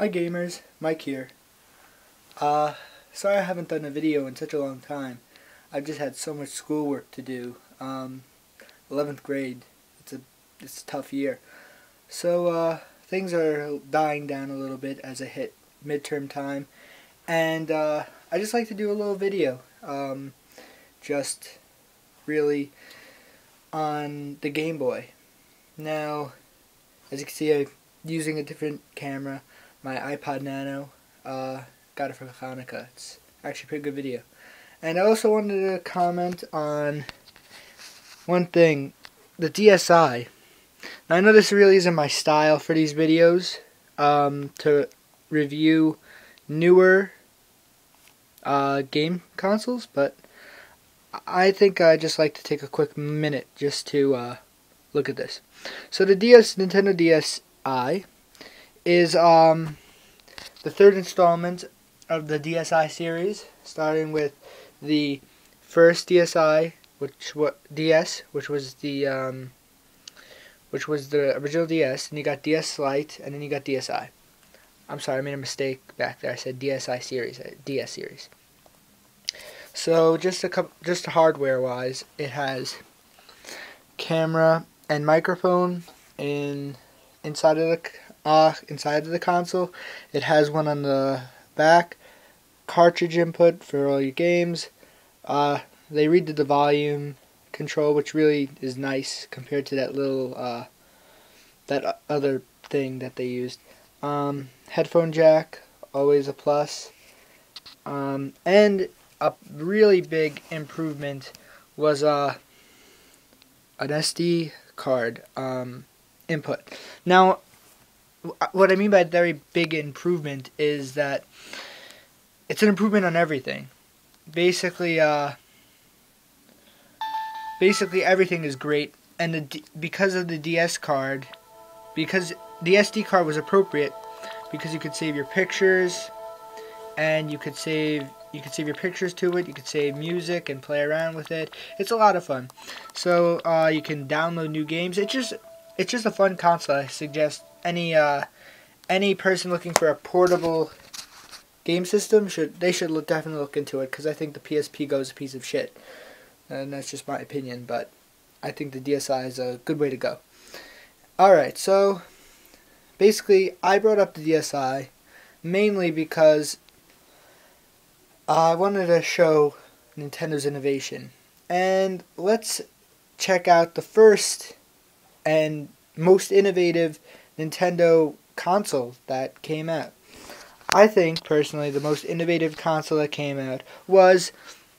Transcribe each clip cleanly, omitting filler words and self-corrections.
Hi gamers, Mike here. Sorry I haven't done a video in such a long time. I've just had so much schoolwork to do. 11th grade, it's a tough year. So things are dying down a little bit as I hit midterm time. And I just like to do a little video. Just really on the Game Boy. Now, as you can see, I'm using a different camera. My iPod Nano, got it for Hanukkah. It's actually a pretty good video. And I also wanted to comment on one thing, the DSi. Now I know this really isn't my style for these videos, to review newer game consoles, but I think I'd just like to take a quick minute just to look at this. So the Nintendo DSi is the third installment of the DSi series, starting with the first DSi, which was the original DS, and you got DS Lite, and then you got DSi. I'm sorry, I made a mistake back there. I said DSi series, DS series. So just hardware-wise, it has camera and microphone inside of the console. It has one on the back, cartridge input for all your games. They redid the volume control, which really is nice compared to that little that other thing that they used. Headphone jack, always a plus. And a really big improvement was an SD card input. Now, what I mean by very big improvement is that it's an improvement on everything. Basically everything is great, and because of the DS card, because the SD card was appropriate, because you could save your pictures, and you could save your pictures to it. You could save music and play around with it. It's a lot of fun. So you can download new games. It's just a fun console. I suggest any person looking for a portable game system should definitely look into it, because I think the PSP goes a piece of shit, and that's just my opinion. But I think the DSi is a good way to go. Alright, so basically I brought up the DSi mainly because I wanted to show Nintendo's innovation. And let's check out the first and most innovative Nintendo console that came out. I think, personally, the most innovative console that came out was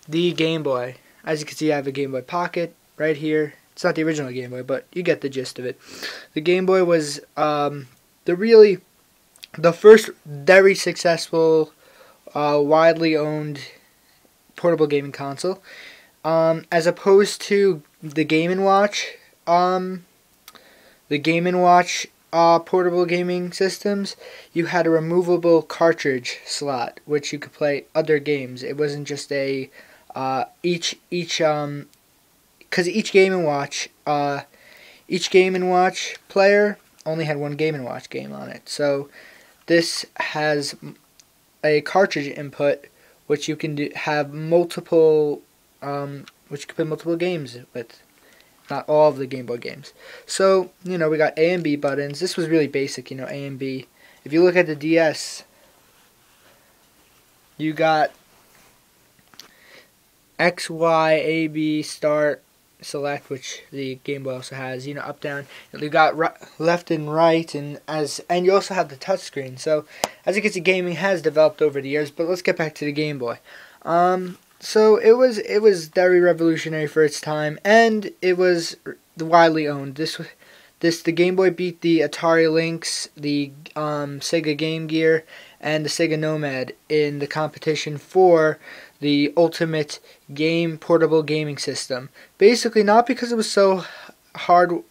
the Game Boy. As you can see, I have a Game Boy Pocket right here. It's not the original Game Boy, but you get the gist of it. The Game Boy was the first very successful, widely owned portable gaming console, as opposed to the Game & Watch. The Game & Watch portable gaming systems, you had a removable cartridge slot, which you could play other games. It wasn't just a because each Game & Watch player only had one Game & Watch game on it. So this has a cartridge input, which you can have multiple, which you can play multiple games with. Not all of the Game Boy games. So, we got A and B buttons. This was really basic, A and B. If you look at the DS, you got X, Y, A, B, start, select, which the Game Boy also has, up, down. You got left and right, and you also have the touchscreen. So, as you can see, gaming has developed over the years, but let's get back to the Game Boy. So it was very revolutionary for its time, and it was widely owned. The Game Boy beat the Atari Lynx, the Sega Game Gear, and the Sega Nomad in the competition for the ultimate portable gaming system. Basically, not because it was so hard,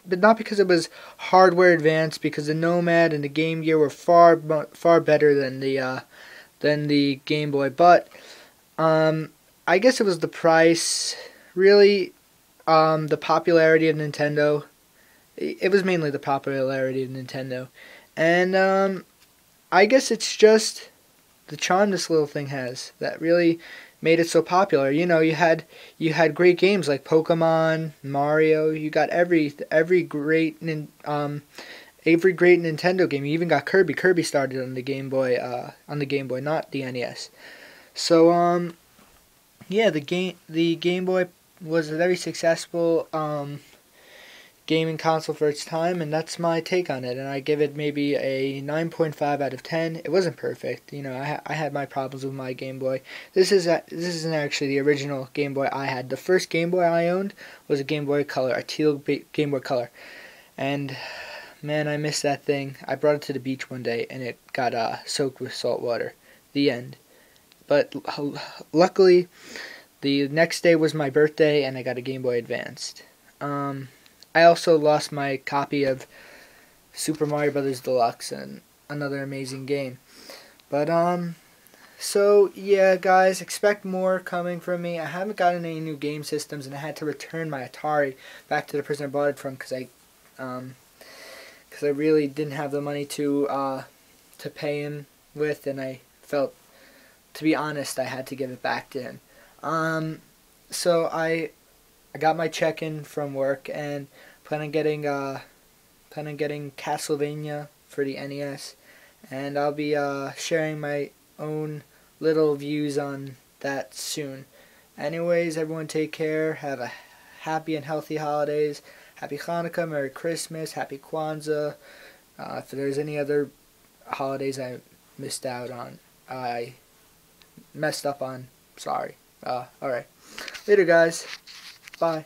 but not because it was hardware advanced, because the Nomad and the Game Gear were far better than the Game Boy, but I guess it was the price, really, the popularity of Nintendo. It was mainly the popularity of Nintendo. And I guess it's just the charm this little thing has that really made it so popular. You know, you had great games like Pokemon, Mario. You got every great Nintendo game. You even got Kirby. Kirby started on the Game Boy, not the NES. So yeah, the Game Boy was a very successful gaming console for its time, and that's my take on it. And I give it maybe a 9.5 out of 10. It wasn't perfect, you know. I had my problems with my Game Boy. This isn't actually the original Game Boy I had. The first Game Boy I owned was a Game Boy Color, a teal Game Boy Color, and man, I miss that thing. I brought it to the beach one day, and it got soaked with salt water. The end. But luckily, the next day was my birthday, and I got a Game Boy Advanced. I also lost my copy of Super Mario Brothers Deluxe, and another amazing game. But so yeah, guys, expect more coming from me. I haven't gotten any new game systems, and I had to return my Atari back to the person I bought it from because I really didn't have the money to pay him with, and I felt, to be honest, I had to give it back to him. So I got my check-in from work and plan on getting Castlevania for the NES, and I'll be sharing my own little views on that soon. Anyways, everyone take care. Have a happy and healthy holidays. Happy Hanukkah, Merry Christmas, Happy Kwanzaa. If there's any other holidays I missed out on, I messed up on, sorry. Alright. Later, guys. Bye.